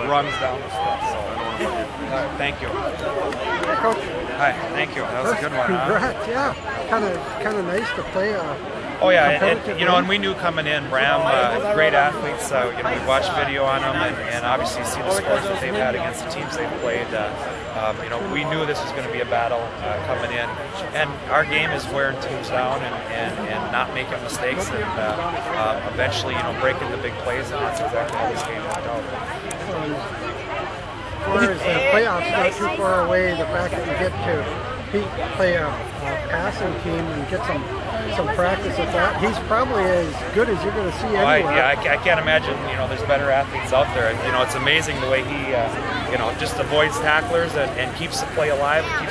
runs down the stuff. So thank you. Hey, Coach. Hi, thank you. That was a good one. Congrats, yeah. Kind of nice to play. Oh yeah, and we knew coming in, Braham, great athletes. We watched video on them, and obviously see the scores that they've had against the teams they've played. We knew this was going to be a battle coming in, and our game is wearing teams down and not making mistakes, and eventually, breaking the big plays, and that's exactly how this game worked out. As the playoffs not too far away, the fact that you get to play a passing team and get some practice at that, he's probably as good as you're going to see anywhere. I can't imagine, there's better athletes out there. It's amazing the way he, just avoids tacklers and keeps the play alive, and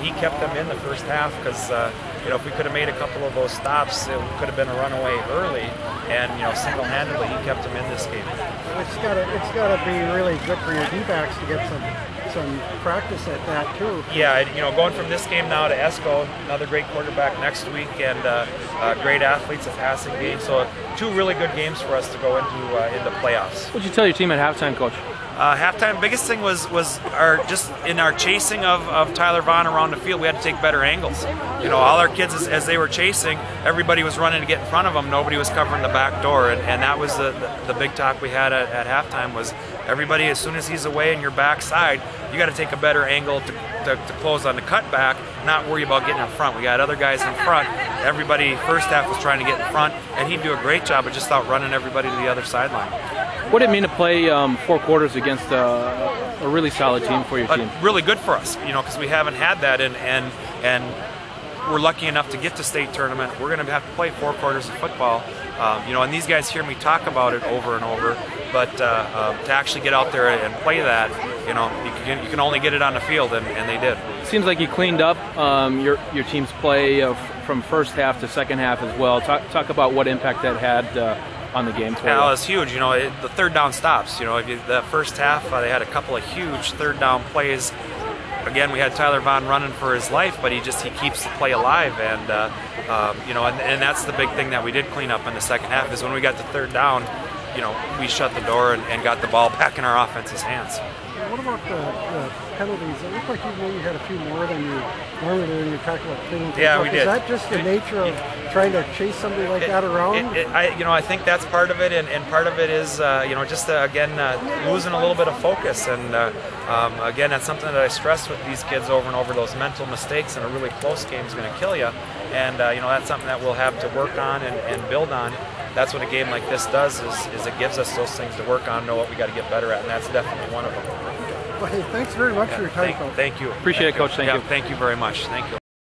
he kept them in the first half because, if we could have made a couple of those stops, it could have been a runaway early, and, single-handedly he kept them in this game. It's gotta be really good for your D-backs to get some practice at that too. Yeah, going from this game now to Esco, another great quarterback next week, and great athletes, a passing game. So 2 really good games for us to go into playoffs. What did you tell your team at halftime, Coach? Halftime, biggest thing was our chasing of Tyler Vaughn around the field. We had to take better angles. All our kids, as they were chasing, everybody was running to get in front of them. Nobody was covering the back door, and that was the big talk we had at halftime. Was everybody, as soon as he's away in your backside, you got to take a better angle to close on the cutback, not worry about getting in front. We got other guys in front. Everybody first half was trying to get in front, and he'd do a great job of just outrunning everybody to the other sideline. What did it mean to play 4 quarters against a really solid team for your team? Really good for us, because we haven't had that, and we're lucky enough to get to state tournament. We're going to have to play 4 quarters of football, and these guys hear me talk about it over and over. But to actually get out there and play that, you can only get it on the field, and they did. Seems like you cleaned up your team's play from first half to second half as well. Talk about what impact that had on the game. Yeah, well, it's huge. The third down stops. The first half they had a couple of huge third down plays. Again, we had Tyler Vaughn running for his life, but he keeps the play alive, and and that's the big thing that we did clean up in the second half. Is when we got to third down, we shut the door and got the ball back in our offense's hands. What about the penalties? It looked like you had a few more than you normally do when you talk about cleaning. Yeah, we did. Is that just the nature of trying to chase somebody like that around? I think that's part of it, and part of it is losing a little bit of focus. And again, that's something that I stress with these kids over and over. Those mental mistakes in a really close game is going to kill you, and that's something that we'll have to work on and build on. That's what a game like this does, is it gives us those things to work on, know what we got to get better at, and that's definitely one of them. Well, hey, thanks very much for your time, Coach. Thank you. Appreciate it, Coach. Thank you. Thank you very much. Thank you.